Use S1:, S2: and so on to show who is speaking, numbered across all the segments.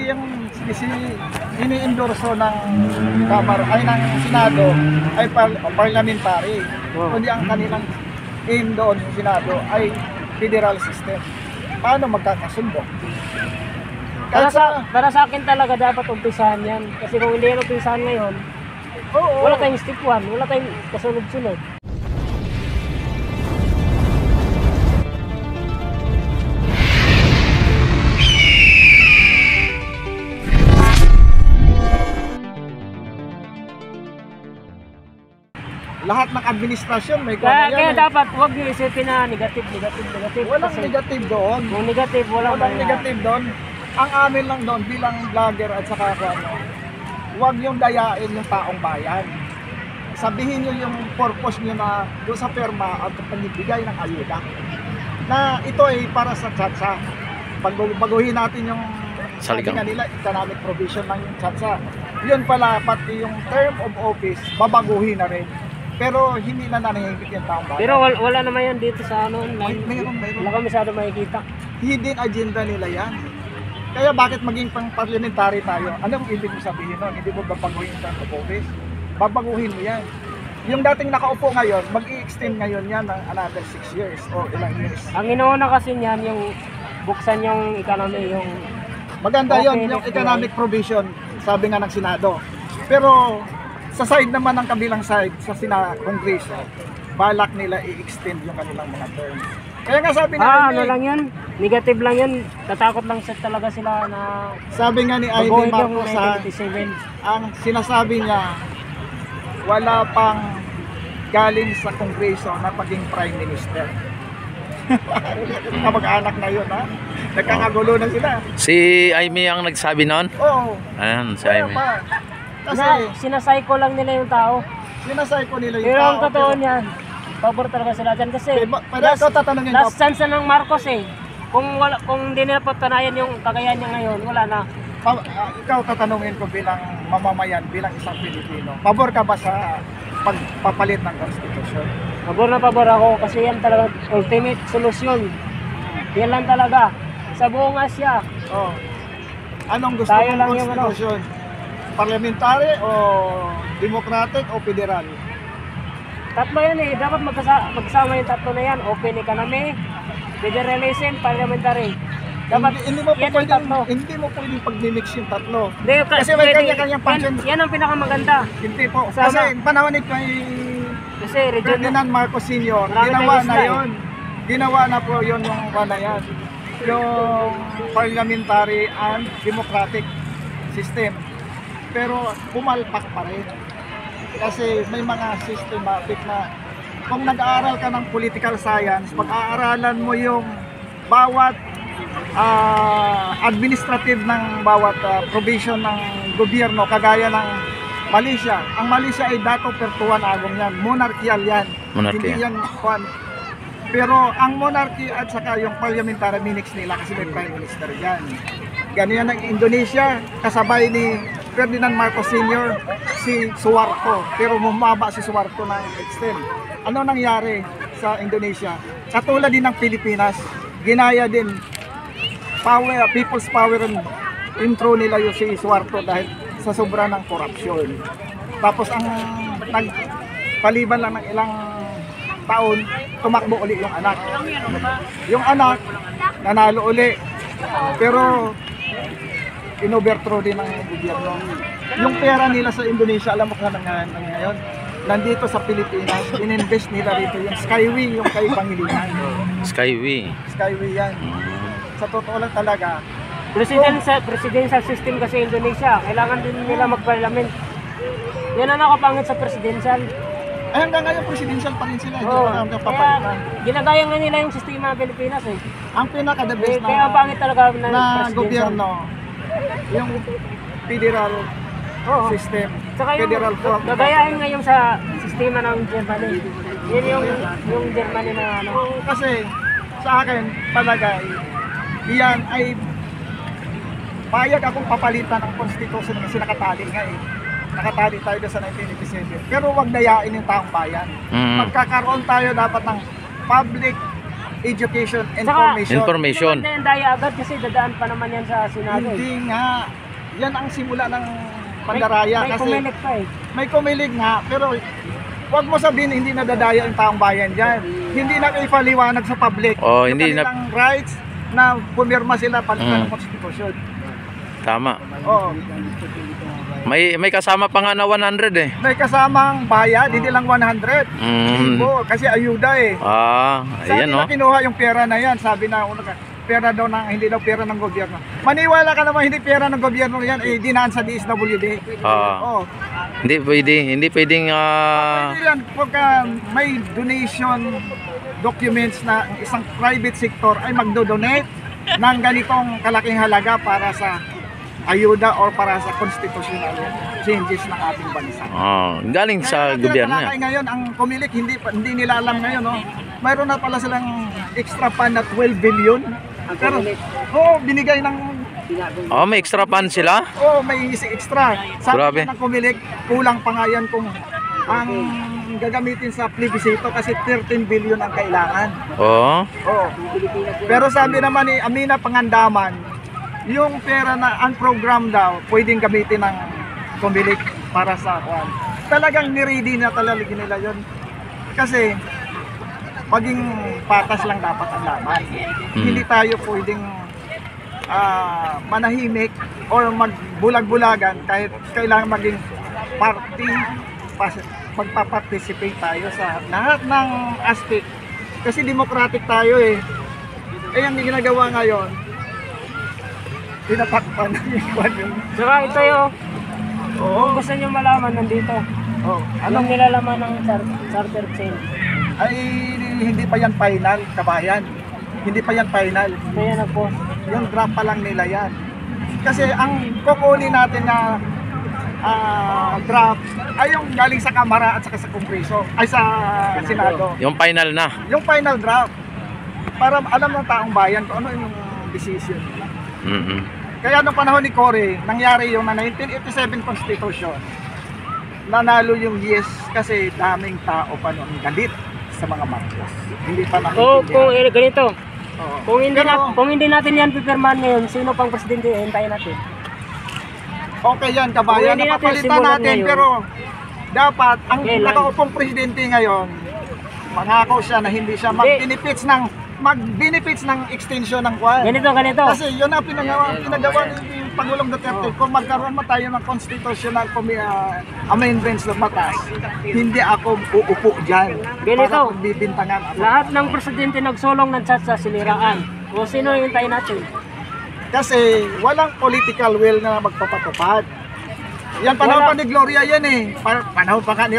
S1: yung ini-endorso ng Kamara ay ng Senado ay parliamentary. Kundi ang kanilang aim doon ng Senado ay federal system. Paano magkakasundo?
S2: Para sa akin talaga dapat umpisahan yan. Kasi kung hindi yan umpisahan ngayon, wala tayong step 1, wala tayong kasunod-sunod.
S1: Lahat ng administrasyon may
S2: Kaya dapat huwag niyo isipin na negative.
S1: Walang negative doon.
S2: Kung negative, walang
S1: negative doon. Ang amin lang doon bilang vlogger at saka huwag yung dayain yung taong bayan. Sabihin nyo yung purpose nyo na doon sa perma at pagbibigay ng ayuda. Na ito ay para sa tsa-tsa. Baguhin natin yung sabi nga nila, economic provision lang yung tsa-tsa. Yun pala, pati yung term of office, babaguhin na rin. Pero hindi na nanahigit yung taong bayan.
S2: Pero wala naman yan dito sa ano.
S1: Mayroon.
S2: Wala kami masyado makikita.
S1: Hidden agenda nila yan. Kaya bakit maging pang-parliamentary tayo? Anong ibig mo sabihin nun? Hindi mo babaguhin yung term of office? Babaguhin mo yan. Yung dating nakaupo ngayon, mag-i-extend ngayon yan ng another 6 years o ilang years.
S2: Ang inuuna kasi niyan, yung buksan yung economy, yung...
S1: Maganda yon yung economic provision, sabi nga ng Senado. Pero sa side naman ng kabilang side, sa Kongreso, balak nila i-extend yung kanilang mga terms. Kaya nga sabi ni
S2: ano lang yun, negative lang yun, tatakot lang talaga sila na...
S1: Sabi nga ni Ivy Marcos, ang sinasabi niya, wala pang galing sa Kongreso na paging Prime Minister. Kamag-anak na yun, ha? Nagkakagulo na sila.
S3: Si Amy ang nagsabi noon?
S1: Oo.
S3: Ayan, si Amy.
S1: Kasi
S2: sinasayko lang nila yung tao.
S1: Sinasayko nila yung
S2: pero
S1: tao.
S2: Ang totoo niyan, pabor talaga sila dyan kasi
S1: last
S2: chance ng Marcos eh. Kung hindi nila patunayan yung kakayahan niya ngayon, wala na.
S1: Ikaw tatanungin ko bilang mamamayan, bilang isang Pilipino, pabor ka ba sa pagpapalit ng Constitution?
S2: Pabor na pabor ako kasi yan talaga ultimate solusyon. Yan lang talaga. Sa buong Asya.
S1: Oh. Anong gusto
S2: tayo
S1: mong
S2: lang
S1: Constitution? Parliamentary o democratic o federal?
S2: Tatlo yan eh. Dapat magsama yung tatlo na yan. Open economy, federalism, parliamentary. Dapat
S1: hindi mo pwedeng pag-mix yung tatlo. Kasi may kanya-kanyang function.
S2: Yan ang pinakamaganda.
S1: Hindi po. Kasi panahon ni Ferdinand Marcos Sr. Ginawa na po yun yung yan. Yung parliamentary and democratic system. Pero pumalpak pa rin. Kasi may mga systematic na kung nag-aaral ka ng political science, pag-aaralan mo yung bawat administrative ng bawat provision ng gobyerno, kagaya ng Malaysia. Ang Malaysia ay dato pertuan agong yan. Monarchial yan. Hindi yan kwan. Pero ang monarchy at saka yung parliamentary minix nila kasi may prime minister yan. Ganyan ang Indonesia, kasabay ni Ferdinand Marcos Sr. si Suharto. Pero bumaba si Suharto ng extent. Ano nangyari sa Indonesia? Katulad din ng Pilipinas, ginaya din people's power and intro nila yung si Suharto dahil sa sobra ng korupsyon. Tapos ang nagpaliban lang ng ilang taon, tumakbo uli yung anak. Yung anak, nanalo uli. Pero inoverthrow din ng gobyerno. Yung pera nila sa Indonesia, alam mo kung ngayon, nandito sa Pilipinas, ininvest nila rito yung Skyway, yung kay Pangilinan. Skyway yan. Sa totoo lang talaga.
S2: Presidential system kasi Indonesia, kailangan din nila mag-parliament. Yan ang nakapangit sa presidential.
S1: Ay, hanggang ngayon presidential pa rin sila.
S2: Kaya ginagaya nga nila yung sistema ng Pilipinas eh.
S1: Ang pinaka-the best
S2: kaya pangit talaga
S1: na gobyerno, yung federal system.
S2: Saka federal form. Gagayahin nga yung sa sistema ng Germany. Yun yung Germany na ano.
S1: Kasi sa akin, palagay, iyan ay payag akong papalitan ng constitution kasi nakatali nga eh. Nakatali tayo sa 1987. Pero wag dayain yung taong bayan. Magkakaroon tayo dapat ng public education,
S2: Saka,
S3: Information.
S2: hindi naman daya agad kasi dadaan pa naman yan sa Senado.
S1: Hindi nga. Yan ang simula ng pandaraya
S2: May
S1: kasi
S2: kumilik pa eh.
S1: may kumilig nga, pero wag mo sabihin hindi nadadaya ang taong bayan dyan. Hindi na ipaliwanag sa public.
S3: Oh,
S1: yung
S3: hindi na-
S1: kanilang rights na pumirma sila palitan ng
S3: Mm.
S1: konstitusyon.
S3: Tama.
S1: Oo.
S3: May kasama pa nga na 100 eh.
S1: May kasamang bayad, hindi lang 100. Libo, kasi ayuda eh.
S3: Ayan
S1: Sabi
S3: no.
S1: na kinuha yung pera na yan, sabi na pera daw na hindi daw pera ng gobyerno. Maniwala ka naman hindi pera ng gobyerno yan, eh dinaan sa DSWD. Oo.
S3: Hindi pwedeng
S1: Pwede yan, pagka may donation documents na isang private sector ay magdo-donate ng ganitong kalaking halaga para sa ayuda or para sa constitutional changes ng ating bansa.
S3: galing sa gobyerno
S1: Kaya
S3: yan.
S1: ngayon ang kumilik hindi nila alam ngayon, no. Mayroon na pala silang extra fund na 12 billion. Pero binigay ng
S3: May extra pan sila?
S1: may extra. Sabi
S3: Grabe.
S1: ng kumilik, kulang pa nga yan kung ang gagamitin sa plebisito kasi 13 billion ang kailangan.
S3: Oo.
S1: Pero sabi naman ni Amina Pangandaman, yung pera na ang program daw pwedeng gamitin ng kumilik para sa kwan. Talagang niready na talaga nila yon. Kasi maging patas lang dapat ang laban. Hindi tayo pwedeng manahimik or magbulag-bulagan kahit kailangan maging party, magpa-participate tayo sa lahat ng aspect. Kasi democratic tayo eh. Ang ginagawa ngayon, tinatakpan ng iwan yung...
S2: Saka ito yung, kung gusto nyo malaman nandito, anong nilalaman ng charter change?
S1: Ay, hindi pa yan final, kabayan. Hindi pa yan final.
S2: Kaya na po.
S1: Yung draft pa lang nila yan. Kasi ang kukunin natin na draft ay yung galing sa Kamara at saka sa Kongreso, ay sa Senado.
S3: Yung final na.
S1: Yung final draft, para alam ng taong bayan kung ano yung decision. Kaya nung panahon ni Cory, nangyari yung na 1987 Constitution. Nanalo yung yes kasi daming tao pa noon galit sa mga Marcos. Hindi pa nakikindihan.
S2: Ganito,
S1: Oo.
S2: kung hindi natin yan pipirmahan ngayon, sino pang presidente hintayin natin?
S1: Okay yan, kabayan,
S2: Kung hindi natin
S1: napapalitan
S2: simulan
S1: natin,
S2: ngayon.
S1: pero dapat ang
S2: Kailan?
S1: nakaupong presidente ngayon, mangako siya na hindi siya mag-benefits ng extension ng kwan.
S2: Ganito.
S1: Kasi yun ang pinagawa ni Pangulong Duterte. Kung magkaroon mo tayo ng constitutional amendments ng batas, hindi ako uupo dyan
S2: Ganito.
S1: para pagbibintangan ako.
S2: Lahat ng presidente nagsulong ng chat sa siniraan. Kung sino yung hintayin natin?
S1: Kasi walang political will na magpapatupad. Yan panahon pa ni Gloria yan eh. Panahon pa ka ni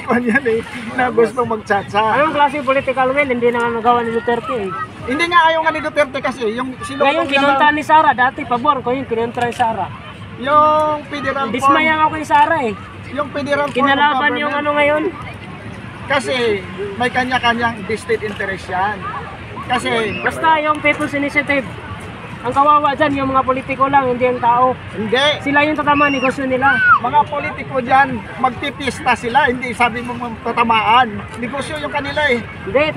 S1: Kwan yan eh, na gusto magtsatsa.
S2: Anong klase political will? Hindi na nagawa ni Duterte eh.
S1: Hindi nga ayaw nga ni Duterte kasi yung
S2: Ngayon, kinunta ni Sara. Dati, pabor ko yung kinunta ni Sara.
S1: yung federal form,
S2: Dismaya ako kay Sara eh.
S1: yung federal form of
S2: Kinalaban yung
S1: government.
S2: ano ngayon.
S1: Kasi may kanya-kanyang vested interest yan. Kasi
S2: Basta yung People's Initiative. Ang kawawa dyan, yung mga politiko lang, hindi yung tao.
S1: hindi,
S2: Sila yung tatama negosyo nila.
S1: mga politiko dyan, magpipista sila, hindi sabi mo tatamaan. Negosyo yung kanila eh.
S2: Hindi,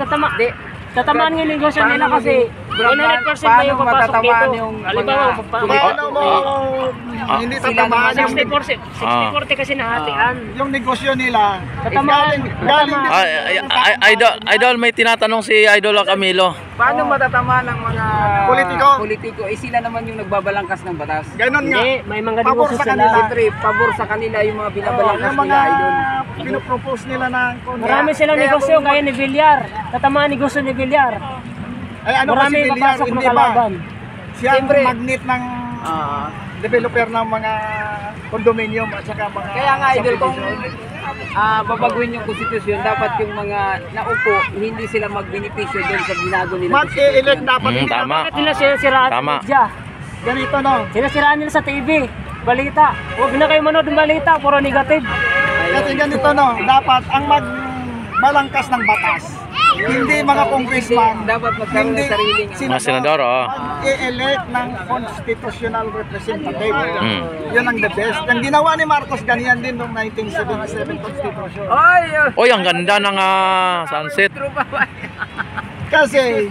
S2: tatamaan yung negosyo nila kasi 100% na yung papasok dito. Halimbawa,
S1: Paano mo hindi tatamaan yung
S2: 60-40 kasi nahatian.
S1: yung negosyo nila?
S2: Tatamaan.
S1: Galing din
S3: Idol, may tinatanong si Idol Camilo.
S4: Paano matatama ng mga
S1: Politiko?
S4: Sila naman yung nagbabalangkas ng batas.
S1: Ganon nga.
S2: Hindi, may mga
S1: Pabor
S2: negosyo
S1: sa
S2: sila.
S1: kanila.
S4: Siyempre, pabor sa kanila yung mga binabalangkas
S1: Yung mga
S4: nila, idol.
S1: pinopropose nila ng
S2: Marami silang negosyo, gaya ni Villar. Tatamaan negosyo ni Villar.
S1: Ay ano ba si
S2: Marami
S1: Villar,
S2: papasok na
S1: hindi ba?
S2: kalaban.
S1: Siya ang
S4: Siyempre.
S1: magnet ng developer ng mga condominium at saka mga
S4: Kaya nga, idol, kung
S1: subdivision.
S4: babaguhin yung konstitusyon, dapat yung mga naupo, hindi sila magbenepisyo doon sa ginago nila.
S1: Mag-i-elect dapat hindi
S3: Tama.
S2: Bakit nila sinasiraan sa
S3: Tama.
S2: media?
S1: ganito no.
S2: Sinasiraan nila sa TV, balita. Huwag na kayo manood ng balita, puro negative.
S1: Kasi ganito no, dapat ang magbalangkas ng batas. Hindi mga congressman,
S4: Dapat magkaroon ng sariling
S3: Mga senador,
S1: mag-i-elect ng constitutional representative. Yun ang the best. Ang ginawa ni Marcos ganyan din noong 1977 Constitution.
S4: Ay!
S3: Oy, ang ganda ng sunset.
S1: Kasi